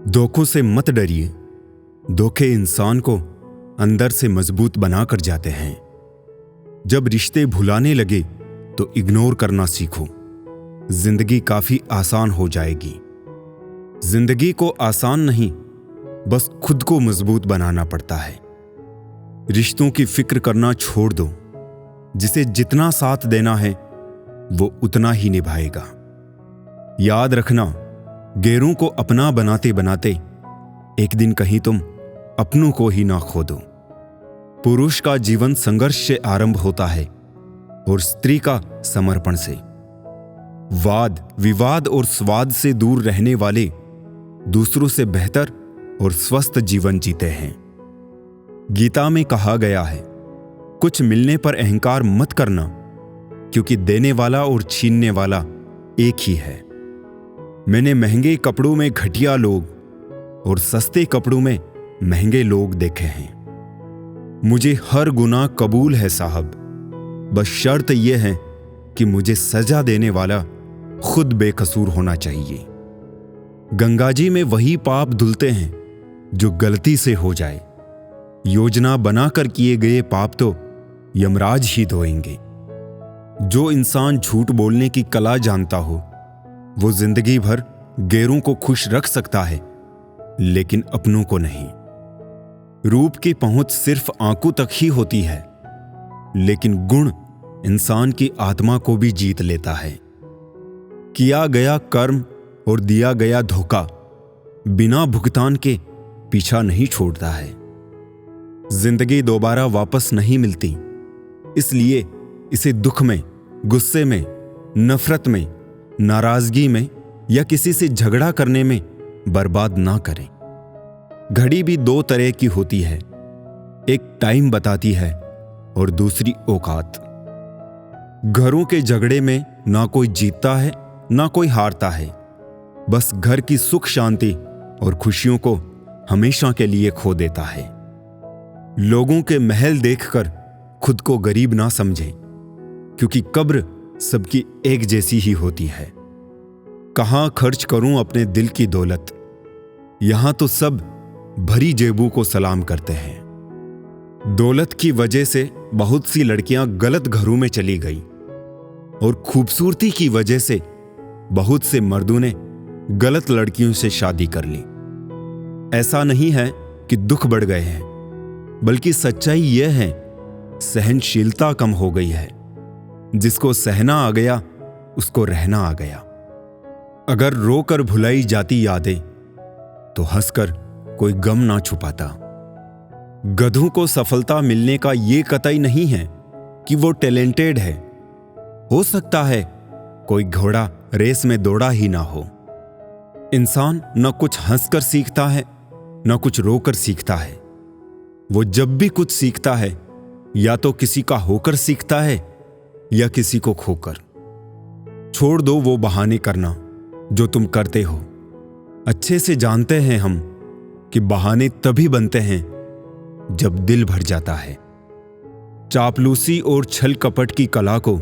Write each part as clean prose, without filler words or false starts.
धोखों से मत डरिए। धोखे इंसान को अंदर से मजबूत बनाकर जाते हैं। जब रिश्ते भुलाने लगे तो इग्नोर करना सीखो। जिंदगी काफी आसान हो जाएगी। जिंदगी को आसान नहीं, बस खुद को मजबूत बनाना पड़ता है। रिश्तों की फिक्र करना छोड़ दो। जिसे जितना साथ देना है वो उतना ही निभाएगा। याद रखना, गैरों को अपना बनाते बनाते एक दिन कहीं तुम अपनों को ही ना खो दो। पुरुष का जीवन संघर्ष से आरंभ होता है और स्त्री का समर्पण से। वाद विवाद और स्वाद से दूर रहने वाले दूसरों से बेहतर और स्वस्थ जीवन जीते हैं। गीता में कहा गया है, कुछ मिलने पर अहंकार मत करना, क्योंकि देने वाला और छीनने वाला एक ही है। मैंने महंगे कपड़ों में घटिया लोग और सस्ते कपड़ों में महंगे लोग देखे हैं। मुझे हर गुनाह कबूल है साहब, बस शर्त यह है कि मुझे सजा देने वाला खुद बेकसूर होना चाहिए। गंगा जी में वही पाप धुलते हैं जो गलती से हो जाए। योजना बनाकर किए गए पाप तो यमराज ही धोएंगे। जो इंसान झूठ बोलने की कला जानता हो वो जिंदगी भर गैरों को खुश रख सकता है, लेकिन अपनों को नहीं। रूप की पहुंच सिर्फ आंखों तक ही होती है, लेकिन गुण इंसान की आत्मा को भी जीत लेता है। किया गया कर्म और दिया गया धोखा बिना भुगतान के पीछा नहीं छोड़ता है। जिंदगी दोबारा वापस नहीं मिलती, इसलिए इसे दुख में, गुस्से में, नफरत में, नाराजगी में या किसी से झगड़ा करने में बर्बाद ना करें। घड़ी भी दो तरह की होती है, एक टाइम बताती है और दूसरी औकात। घरों के झगड़े में ना कोई जीतता है ना कोई हारता है, बस घर की सुख शांति और खुशियों को हमेशा के लिए खो देता है। लोगों के महल देखकर खुद को गरीब ना समझे, क्योंकि कब्र सबकी एक जैसी ही होती है। कहां खर्च करूं अपने दिल की दौलत, यहां तो सब भरी जेबों को सलाम करते हैं। दौलत की वजह से बहुत सी लड़कियां गलत घरों में चली गई और खूबसूरती की वजह से बहुत से मर्दों ने गलत लड़कियों से शादी कर ली। ऐसा नहीं है कि दुख बढ़ गए हैं, बल्कि सच्चाई यह है, सहनशीलता कम हो गई है। जिसको सहना आ गया उसको रहना आ गया। अगर रोकर भुलाई जाती यादें तो हंसकर कोई गम ना छुपाता। गधों को सफलता मिलने का यह कतई नहीं है कि वो टैलेंटेड है। हो सकता है कोई घोड़ा रेस में दौड़ा ही ना हो। इंसान न कुछ हंसकर सीखता है न कुछ रोकर सीखता है। वो जब भी कुछ सीखता है या तो किसी का होकर सीखता है या किसी को खोकर। छोड़ दो वो बहाने करना जो तुम करते हो। अच्छे से जानते हैं हम कि बहाने तभी बनते हैं जब दिल भर जाता है। चापलूसी और छल कपट की कला को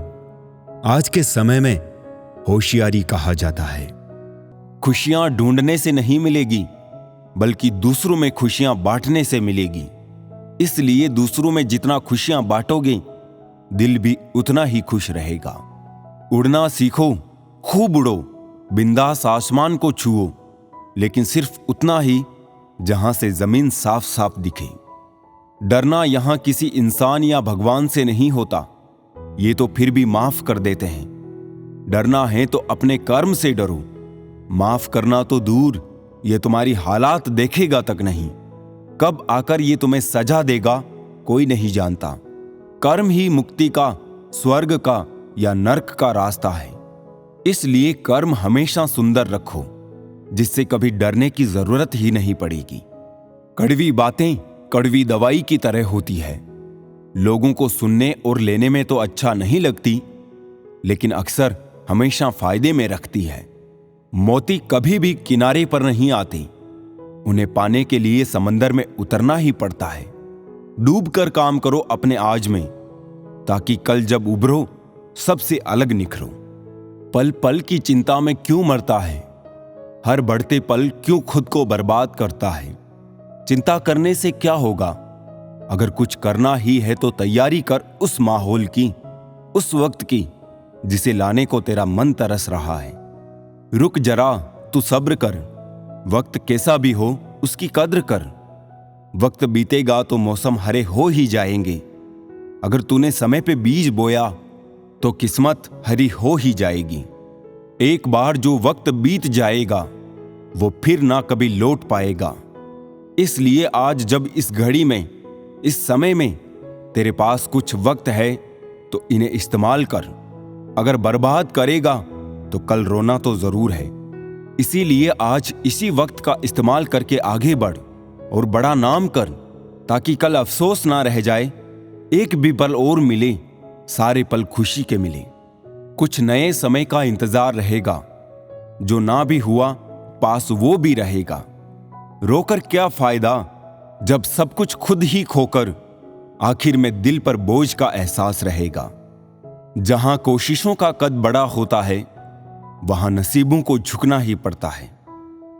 आज के समय में होशियारी कहा जाता है। खुशियां ढूंढने से नहीं मिलेगी, बल्कि दूसरों में खुशियां बांटने से मिलेगी। इसलिए दूसरों में जितना खुशियां बांटोगे, दिल भी उतना ही खुश रहेगा। उड़ना सीखो, खूब उड़ो, बिंदास आसमान को छुओ, लेकिन सिर्फ उतना ही जहां से जमीन साफ साफ दिखे। डरना यहां किसी इंसान या भगवान से नहीं होता, ये तो फिर भी माफ कर देते हैं। डरना है तो अपने कर्म से डरो। माफ करना तो दूर, ये तुम्हारी हालात देखेगा तक नहीं। कब आकर ये तुम्हें सजा देगा कोई नहीं जानता। कर्म ही मुक्ति का, स्वर्ग का या नर्क का रास्ता है। इसलिए कर्म हमेशा सुंदर रखो, जिससे कभी डरने की जरूरत ही नहीं पड़ेगी। कड़वी बातें कड़वी दवाई की तरह होती है। लोगों को सुनने और लेने में तो अच्छा नहीं लगती, लेकिन अक्सर हमेशा फायदे में रखती है। मोती कभी भी किनारे पर नहीं आते, उन्हें पाने के लिए समंदर में उतरना ही पड़ता है। डूब कर काम करो अपने आज में, ताकि कल जब उभरो सबसे अलग निखरो। पल पल की चिंता में क्यों मरता है, हर बढ़ते पल क्यों खुद को बर्बाद करता है? चिंता करने से क्या होगा? अगर कुछ करना ही है तो तैयारी कर उस माहौल की, उस वक्त की जिसे लाने को तेरा मन तरस रहा है। रुक जरा, तू सब्र कर। वक्त कैसा भी हो उसकी कद्र कर। वक्त बीतेगा तो मौसम हरे हो ही जाएंगे। अगर तूने समय पे बीज बोया तो किस्मत हरी हो ही जाएगी। एक बार जो वक्त बीत जाएगा वो फिर ना कभी लौट पाएगा। इसलिए आज जब इस घड़ी में, इस समय में तेरे पास कुछ वक्त है तो इन्हें इस्तेमाल कर। अगर बर्बाद करेगा तो कल रोना तो जरूर है। इसीलिए आज इसी वक्त का इस्तेमाल करके आगे बढ़ और बड़ा नाम कर, ताकि कल अफसोस ना रह जाए। एक भी पल और मिले, सारे पल खुशी के मिले। कुछ नए समय का इंतजार रहेगा, जो ना भी हुआ पास वो भी रहेगा। रोकर क्या फायदा जब सब कुछ खुद ही खोकर आखिर में दिल पर बोझ का एहसास रहेगा। जहां कोशिशों का कद बड़ा होता है वहां नसीबों को झुकना ही पड़ता है।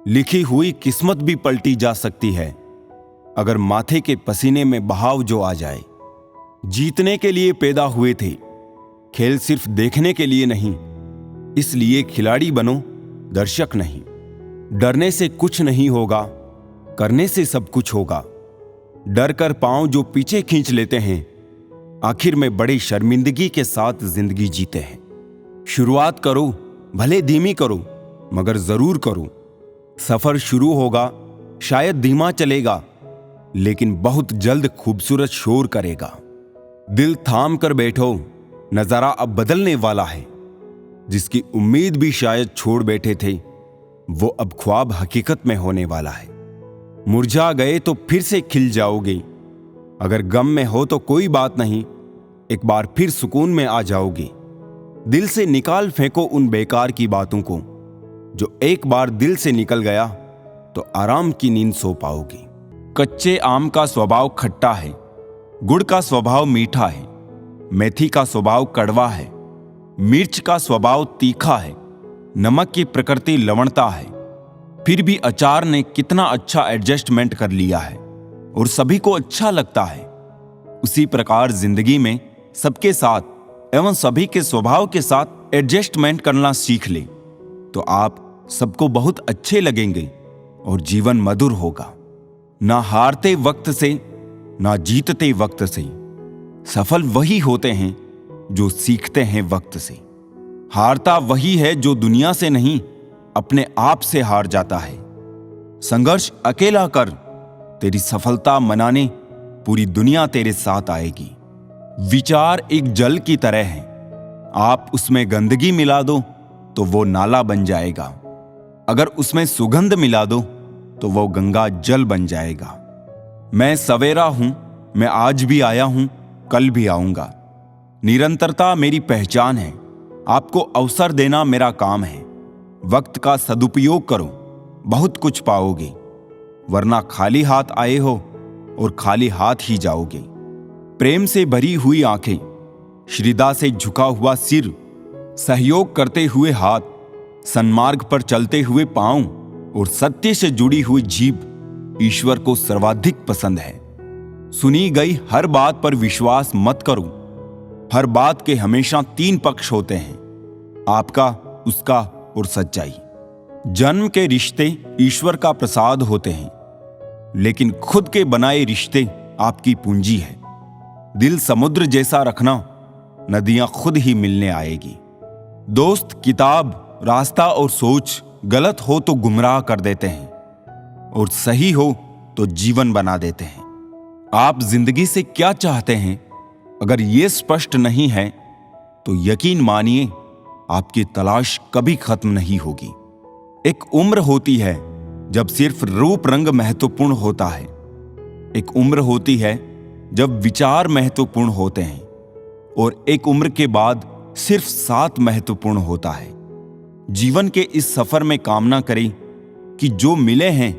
लिखी हुई किस्मत भी पलटी जा सकती है अगर माथे के पसीने में बहाव जो आ जाए। जीतने के लिए पैदा हुए थे, खेल सिर्फ देखने के लिए नहीं। इसलिए खिलाड़ी बनो, दर्शक नहीं। डरने से कुछ नहीं होगा, करने से सब कुछ होगा। डर कर पांव जो पीछे खींच लेते हैं, आखिर में बड़ी शर्मिंदगी के साथ जिंदगी जीते हैं। शुरुआत करो, भले धीमी करो, मगर जरूर करो। सफर शुरू होगा, शायद धीमा चलेगा, लेकिन बहुत जल्द खूबसूरत शोर करेगा। दिल थाम कर बैठो, नजारा अब बदलने वाला है। जिसकी उम्मीद भी शायद छोड़ बैठे थे, वो अब ख्वाब हकीकत में होने वाला है। मुरझा गए तो फिर से खिल जाओगे। अगर गम में हो तो कोई बात नहीं, एक बार फिर सुकून में आ जाओगे। दिल से निकाल फेंको उन बेकार की बातों को, जो एक बार दिल से निकल गया तो आराम की नींद सो पाओगे। कच्चे आम का स्वभाव खट्टा है, गुड़ का स्वभाव मीठा है, मेथी का स्वभाव कड़वा है, मिर्च का स्वभाव तीखा है, नमक की प्रकृति लवणता है। फिर भी अचार ने कितना अच्छा एडजस्टमेंट कर लिया है और सभी को अच्छा लगता है। उसी प्रकार जिंदगी में सबके साथ एवं सभी के स्वभाव के साथ एडजस्टमेंट करना सीख ले तो आप सबको बहुत अच्छे लगेंगे और जीवन मधुर होगा। ना हारते वक्त से, ना जीतते वक्त से। सफल वही होते हैं जो सीखते हैं वक्त से। हारता वही है जो दुनिया से नहीं, अपने आप से हार जाता है। संघर्ष अकेला कर, तेरी सफलता मनाने पूरी दुनिया तेरे साथ आएगी। विचार एक जल की तरह है, आप उसमें गंदगी मिला दो तो वो नाला बन जाएगा। अगर उसमें सुगंध मिला दो तो वो गंगा जल बन जाएगा। मैं सवेरा हूं, मैं आज भी आया हूं, कल भी आऊंगा। निरंतरता मेरी पहचान है, आपको अवसर देना मेरा काम है। वक्त का सदुपयोग करो, बहुत कुछ पाओगे, वरना खाली हाथ आए हो और खाली हाथ ही जाओगे। प्रेम से भरी हुई आंखें, श्रद्धा से झुका हुआ सिर, सहयोग करते हुए हाथ, सन्मार्ग पर चलते हुए पांव और सत्य से जुड़ी हुई जीभ ईश्वर को सर्वाधिक पसंद है। सुनी गई हर बात पर विश्वास मत करो। हर बात के हमेशा 3 पक्ष होते हैं, आपका, उसका और सच्चाई। जन्म के रिश्ते ईश्वर का प्रसाद होते हैं, लेकिन खुद के बनाए रिश्ते आपकी पूंजी है। दिल समुद्र जैसा रखना, नदियां खुद ही मिलने आएगी। दोस्त, किताब, रास्ता और सोच गलत हो तो गुमराह कर देते हैं और सही हो तो जीवन बना देते हैं। आप जिंदगी से क्या चाहते हैं, अगर ये स्पष्ट नहीं है तो यकीन मानिए आपकी तलाश कभी खत्म नहीं होगी। एक उम्र होती है जब सिर्फ रूप रंग महत्वपूर्ण होता है। एक उम्र होती है जब विचार महत्वपूर्ण होते हैं और एक उम्र के बाद सिर्फ साथ महत्वपूर्ण होता है। जीवन के इस सफर में कामना करें कि जो मिले हैं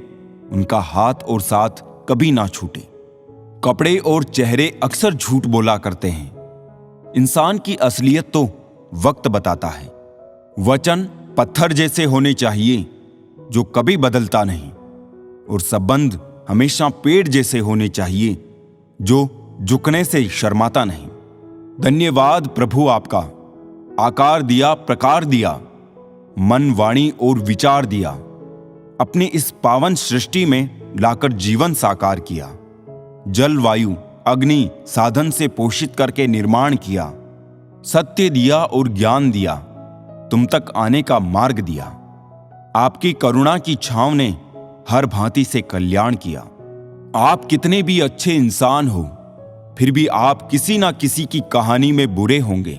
उनका हाथ और साथ कभी ना छूटे। कपड़े और चेहरे अक्सर झूठ बोला करते हैं, इंसान की असलियत तो वक्त बताता है। वचन पत्थर जैसे होने चाहिए, जो कभी बदलता नहीं, और संबंध हमेशा पेड़ जैसे होने चाहिए जो झुकने से शर्माता नहीं। धन्यवाद प्रभु आपका, आकार दिया, प्रकार दिया, मन, वाणी और विचार दिया, अपनी इस पावन सृष्टि में लाकर जीवन साकार किया, जल, वायु, अग्नि, साधन से पोषित करके निर्माण किया, सत्य दिया और ज्ञान दिया, तुम तक आने का मार्ग दिया। आपकी करुणा की छांव ने हर भांति से कल्याण किया। आप कितने भी अच्छे इंसान हो, फिर भी आप किसी ना किसी की कहानी में बुरे होंगे,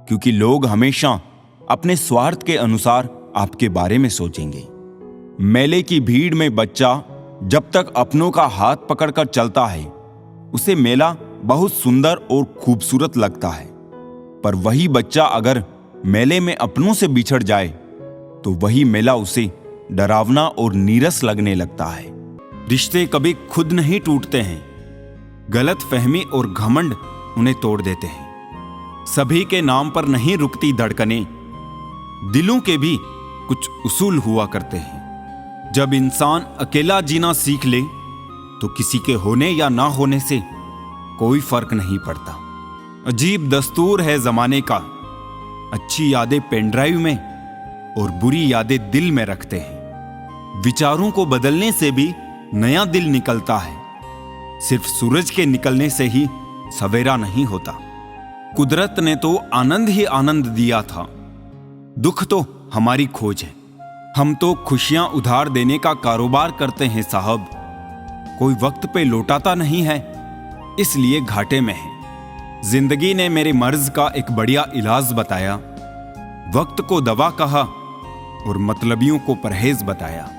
क्योंकि लोग हमेशा अपने स्वार्थ के अनुसार आपके बारे में सोचेंगे। मेले की भीड़ में बच्चा जब तक अपनों का हाथ पकड़कर चलता है, उसे मेला बहुत सुंदर और खूबसूरत लगता है, पर वही बच्चा अगर मेले में अपनों से बिछड़ जाए तो वही मेला उसे डरावना और नीरस लगने लगता है। रिश्ते कभी खुद नहीं टूटते हैं, गलत फहमी और घमंड उन्हें तोड़ देते हैं। सभी के नाम पर नहीं रुकती धड़कनें, दिलों के भी कुछ उसूल हुआ करते हैं। जब इंसान अकेला जीना सीख ले तो किसी के होने या ना होने से कोई फर्क नहीं पड़ता। अजीब दस्तूर है जमाने का, अच्छी यादें पेन ड्राइव में और बुरी यादें दिल में रखते हैं। विचारों को बदलने से भी नया दिल निकलता है, सिर्फ सूरज के निकलने से ही सवेरा नहीं होता। कुदरत ने तो आनंद ही आनंद दिया था, दुख तो हमारी खोज है। हम तो खुशियां उधार देने का कारोबार करते हैं साहब, कोई वक्त पे लौटाता नहीं है, इसलिए घाटे में है। जिंदगी ने मेरे मर्ज का एक बढ़िया इलाज बताया, वक्त को दवा कहा और मतलबियों को परहेज बताया।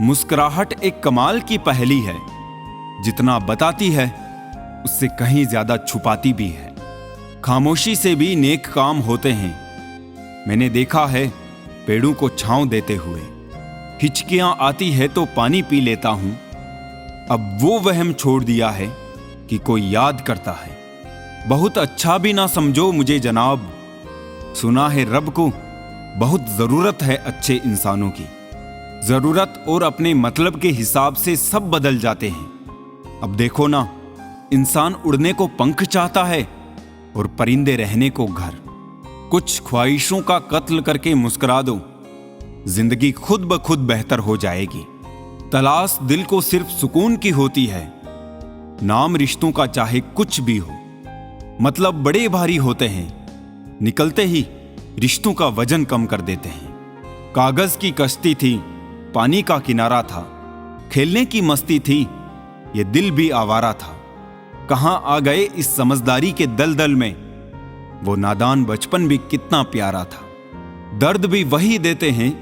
मुस्कुराहट एक कमाल की पहेली है, जितना बताती है उससे कहीं ज्यादा छुपाती भी है। खामोशी से भी नेक काम होते हैं, मैंने देखा है पेड़ों को छांव देते हुए। हिचकियां आती है तो पानी पी लेता हूं, अब वो वहम छोड़ दिया है कि कोई याद करता है। बहुत अच्छा भी ना समझो मुझे जनाब, सुना है रब को बहुत जरूरत है अच्छे इंसानों की। जरूरत और अपने मतलब के हिसाब से सब बदल जाते हैं। अब देखो ना, इंसान उड़ने को पंख चाहता है और परिंदे रहने को घर। कुछ ख्वाहिशों का कत्ल करके मुस्कुरा दो, जिंदगी खुद ब खुद बेहतर हो जाएगी। तलाश दिल को सिर्फ सुकून की होती है, नाम रिश्तों का चाहे कुछ भी हो। मतलब बड़े भारी होते हैं, निकलते ही रिश्तों का वजन कम कर देते हैं। कागज की कश्ती थी, पानी का किनारा था, खेलने की मस्ती थी, ये दिल भी आवारा था। कहां आ गए इस समझदारी के दलदल में, वो नादान बचपन भी कितना प्यारा था। दर्द भी वही देते हैं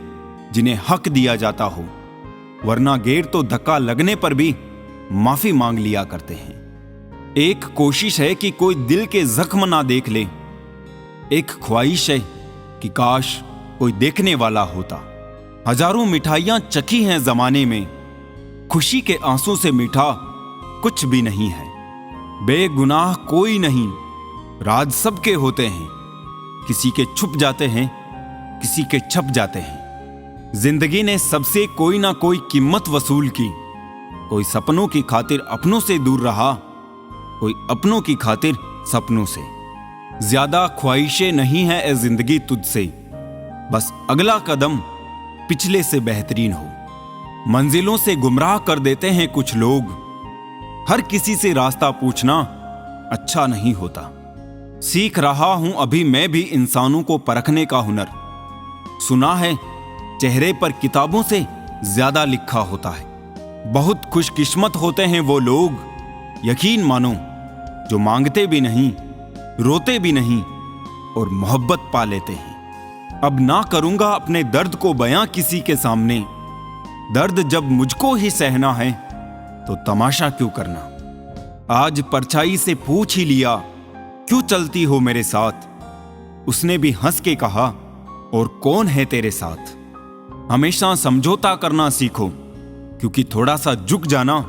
जिन्हें हक दिया जाता हो, वरना गेर तो धक्का लगने पर भी माफी मांग लिया करते हैं। एक कोशिश है कि कोई दिल के जख्म ना देख ले, एक ख्वाहिश है कि काश कोई देखने वाला होता। हजारों मिठाइयां चखी हैं जमाने में, खुशी के आंसू से मीठा कुछ भी नहीं है। बेगुनाह कोई नहीं, राज सबके होते हैं, किसी के छुप जाते हैं, किसी के छप जाते हैं। जिंदगी ने सबसे कोई ना कोई कीमत वसूल की, कोई सपनों की खातिर अपनों से दूर रहा, कोई अपनों की खातिर सपनों से। ज्यादा ख्वाहिशें नहीं है ए जिंदगी तुझसे, बस अगला कदम पिछले से बेहतरीन हो। मंजिलों से गुमराह कर देते हैं कुछ लोग, हर किसी से रास्ता पूछना अच्छा नहीं होता। सीख रहा हूं अभी मैं भी इंसानों को परखने का हुनर। सुना है चेहरे पर किताबों से ज्यादा लिखा होता है। बहुत खुशकिस्मत होते हैं वो लोग, यकीन मानो, जो मांगते भी नहीं, रोते भी नहीं और मोहब्बत पा लेते हैं। अब ना करूंगा अपने दर्द को बयां किसी के सामने, दर्द जब मुझको ही सहना है तो तमाशा क्यों करना। आज परछाई से पूछ ही लिया, क्यों चलती हो मेरे साथ। उसने भी हंस के कहा, और कौन है तेरे साथ। हमेशा समझौता करना सीखो, क्योंकि थोड़ा सा झुक जाना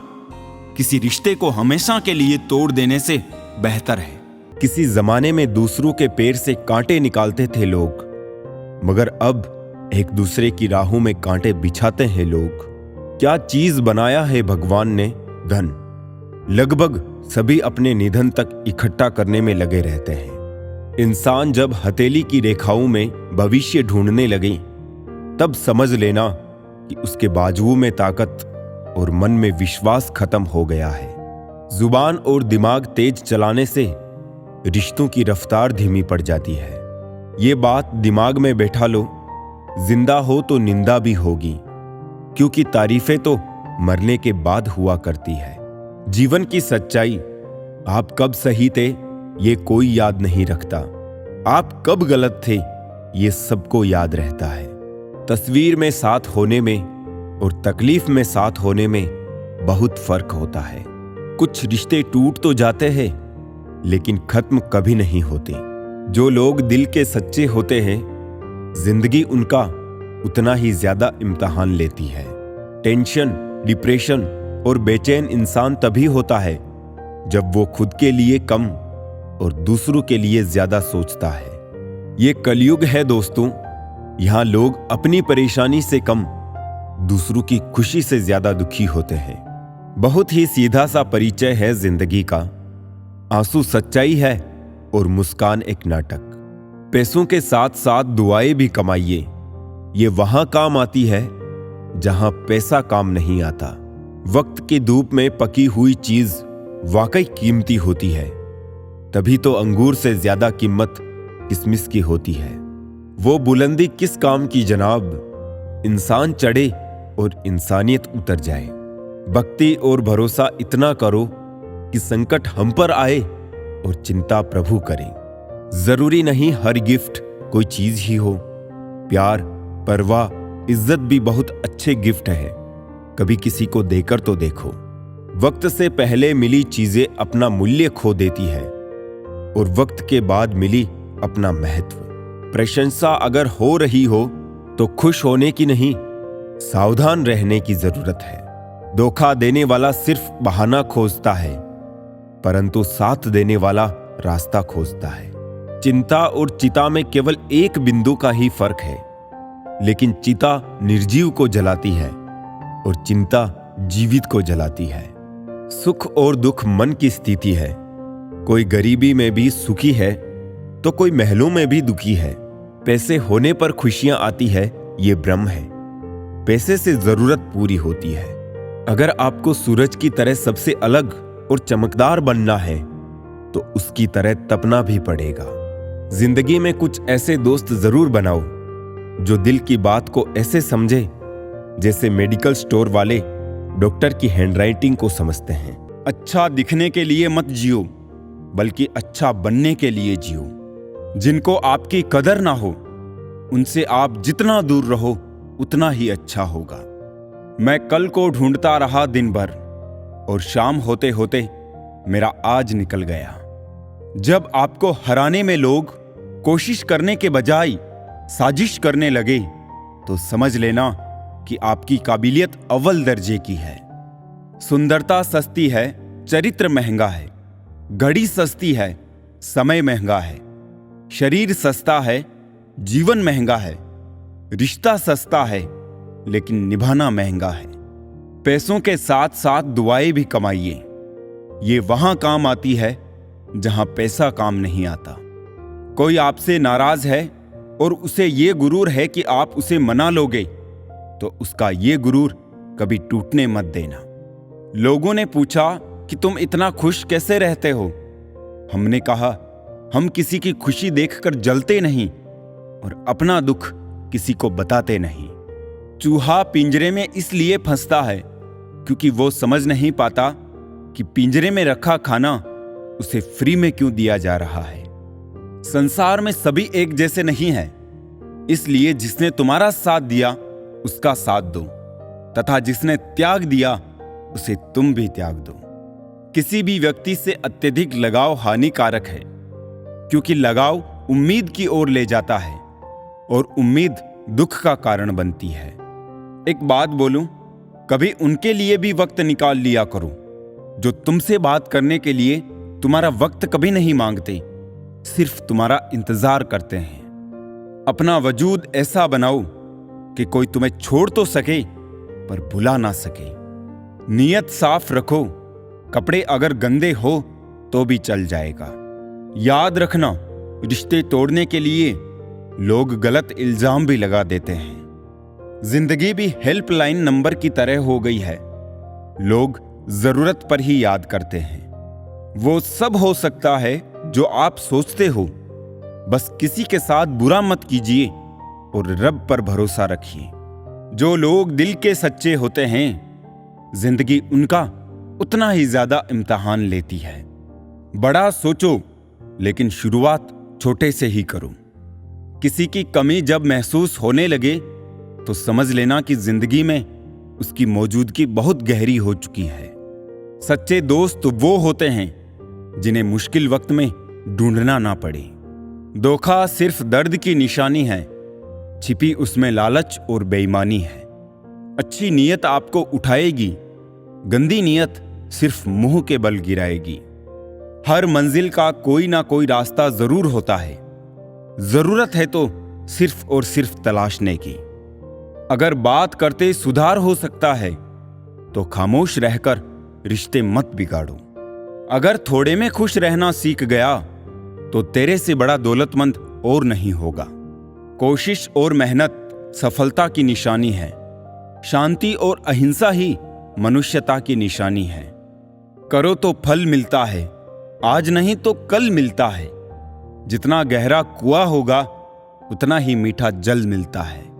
किसी रिश्ते को हमेशा के लिए तोड़ देने से बेहतर है। किसी जमाने में दूसरों के पैर से कांटे निकालते थे लोग, मगर अब एक दूसरे की राहों में कांटे बिछाते हैं लोग। क्या चीज बनाया है भगवान ने? धन। लगभग सभी अपने निधन तक इकट्ठा करने में लगे रहते हैं। इंसान जब हथेली की रेखाओं में भविष्य ढूंढने लगे, तब समझ लेना कि उसके बाजुओं में ताकत और मन में विश्वास खत्म हो गया है। जुबान और दिमाग तेज चलाने से रिश्तों की रफ्तार धीमी पड़ जाती है। ये बात दिमाग में बैठा लो। जिंदा हो तो निंदा भी होगी, क्योंकि तारीफें तो मरने के बाद हुआ करती है। जीवन की सच्चाई, आप कब सही थे ये कोई याद नहीं रखता। आप कब गलत थे ये सबको याद रहता है। तस्वीर में साथ होने में और तकलीफ में साथ होने में बहुत फर्क होता है। कुछ रिश्ते टूट तो जाते हैं, लेकिन खत्म कभी नहीं होते। जो लोग दिल के सच्चे होते हैं, जिंदगी उनका उतना ही ज्यादा इम्तिहान लेती है। टेंशन, डिप्रेशन और बेचैन इंसान तभी होता है जब वो खुद के लिए कम और दूसरों के लिए ज्यादा सोचता है। ये कलयुग है दोस्तों। यहां लोग अपनी परेशानी से कम दूसरों की खुशी से ज्यादा दुखी होते हैं। बहुत ही सीधा सा परिचय है जिंदगी का। आंसू सच्चाई है और मुस्कान एक नाटक। पैसों के साथ साथ दुआएं भी कमाइए। ये वहां काम आती है जहां पैसा काम नहीं आता। वक्त की धूप में पकी हुई चीज वाकई कीमती होती है। तभी तो अंगूर से ज्यादा कीमत किसमिस की होती है। वो बुलंदी किस काम की जनाब, इंसान चढ़े और इंसानियत उतर जाए। भक्ति और भरोसा इतना करो कि संकट हम पर आए और चिंता प्रभु करे। जरूरी नहीं हर गिफ्ट कोई चीज ही हो। प्यार, परवाह, इज्जत भी बहुत अच्छे गिफ्ट है। कभी किसी को देकर तो देखो। वक्त से पहले मिली चीजें अपना मूल्य खो देती है और वक्त के बाद मिली अपना महत्व। प्रशंसा अगर हो रही हो तो खुश होने की नहीं, सावधान रहने की जरूरत है। धोखा देने वाला सिर्फ बहाना खोजता है, परंतु साथ देने वाला रास्ता खोजता है। चिंता और चिता में केवल एक बिंदु का ही फर्क है, लेकिन चिता निर्जीव को जलाती है और चिंता जीवित को जलाती है। सुख और दुख मन की स्थिति है। कोई गरीबी में भी सुखी है तो कोई महलों में भी दुखी है। पैसे होने पर खुशियां आती है, ये भ्रम है। पैसे से जरूरत पूरी होती है। अगर आपको सूरज की तरह सबसे अलग और चमकदार बनना है तो उसकी तरह तपना भी पड़ेगा। जिंदगी में कुछ ऐसे दोस्त जरूर बनाओ जो दिल की बात को ऐसे समझे जैसे मेडिकल स्टोर वाले डॉक्टर की हैंडराइटिंग को समझते हैं। अच्छा दिखने के लिए मत जियो, बल्कि अच्छा बनने के लिए जियो। जिनको आपकी कदर ना हो, उनसे आप जितना दूर रहो उतना ही अच्छा होगा। मैं कल को ढूंढता रहा दिन भर और शाम होते होते मेरा आज निकल गया। जब आपको हराने में लोग कोशिश करने के बजाय साजिश करने लगे तो समझ लेना कि आपकी काबिलियत अव्वल दर्जे की है। सुंदरता सस्ती है, चरित्र महंगा है। घड़ी सस्ती है, समय महंगा है। शरीर सस्ता है, जीवन महंगा है। रिश्ता सस्ता है, लेकिन निभाना महंगा है। पैसों के साथ साथ दुआएं भी कमाइए। ये वहां काम आती है जहां पैसा काम नहीं आता। कोई आपसे नाराज है और उसे ये गुरूर है कि आप उसे मना लोगे, तो उसका ये गुरूर कभी टूटने मत देना। लोगों ने पूछा कि तुम इतना खुश कैसे रहते हो? हमने कहा, हम किसी की खुशी देखकर जलते नहीं और अपना दुख किसी को बताते नहीं। चूहा पिंजरे में इसलिए फंसता है क्योंकि वो समझ नहीं पाता कि पिंजरे में रखा खाना उसे फ्री में क्यों दिया जा रहा है। संसार में सभी एक जैसे नहीं हैं, इसलिए जिसने तुम्हारा साथ दिया उसका साथ दो, तथा जिसने त्याग दिया उसे तुम भी त्याग दो। किसी भी व्यक्ति से अत्यधिक लगाव हानिकारक है, क्योंकि लगाव उम्मीद की ओर ले जाता है और उम्मीद दुख का कारण बनती है। एक बात बोलूं, कभी उनके लिए भी वक्त निकाल लिया करो जो तुमसे बात करने के लिए तुम्हारा वक्त कभी नहीं मांगते, सिर्फ तुम्हारा इंतजार करते हैं। अपना वजूद ऐसा बनाओ कि कोई तुम्हें छोड़ तो सके पर भुला ना सके। नीयत साफ रखो, कपड़े अगर गंदे हो तो भी चल जाएगा। याद रखना, रिश्ते तोड़ने के लिए लोग गलत इल्जाम भी लगा देते हैं। जिंदगी भी हेल्पलाइन नंबर की तरह हो गई है। लोग जरूरत पर ही याद करते हैं। वो सब हो सकता है जो आप सोचते हो। बस किसी के साथ बुरा मत कीजिए और रब पर भरोसा रखिए। जो लोग दिल के सच्चे होते हैं, जिंदगी उनका उतना ही ज्यादा इम्तिहान लेती है। बड़ा सोचो लेकिन शुरुआत छोटे से ही करो। किसी की कमी जब महसूस होने लगे तो समझ लेना कि जिंदगी में उसकी मौजूदगी बहुत गहरी हो चुकी है। सच्चे दोस्त वो होते हैं जिन्हें मुश्किल वक्त में ढूंढना ना पड़े। धोखा सिर्फ दर्द की निशानी है, छिपी उसमें लालच और बेईमानी है। अच्छी नीयत आपको उठाएगी, गंदी नीयत सिर्फ मुंह के बल गिराएगी। हर मंजिल का कोई ना कोई रास्ता जरूर होता है। जरूरत है तो सिर्फ और सिर्फ तलाशने की। अगर बात करते सुधार हो सकता है तो खामोश रहकर रिश्ते मत बिगाड़ो। अगर थोड़े में खुश रहना सीख गया तो तेरे से बड़ा दौलतमंद और नहीं होगा। कोशिश और मेहनत सफलता की निशानी है। शांति और अहिंसा ही मनुष्यता की निशानी है। करो तो फल मिलता है, आज नहीं तो कल मिलता है। जितना गहरा कुआं होगा उतना ही मीठा जल मिलता है।